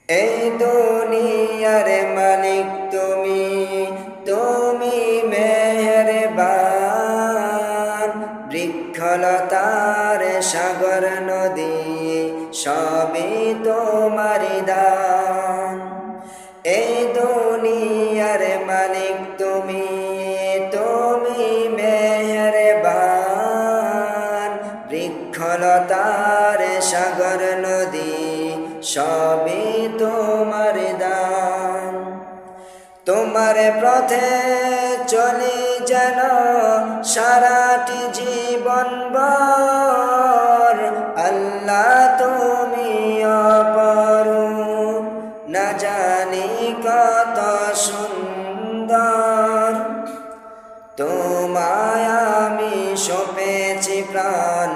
এই দুনিয়ার মালিক তুমি, তুমি মেহেরবান। বৃক্ষলতার সাগর নদী সবই তোমারি দান। এই দুনিয়ার মালিক তুমি, তুমি মেহেরবান। বৃক্ষলতার সাগর নদী সবই তোমার দান। তোমার পথে চলি যেন সারাটি জীবন ভর। আল্লাহ তুমি অপরূপ, না জানি কত সুন্দর। তোমায় আমি সঁপেছি প্রাণ,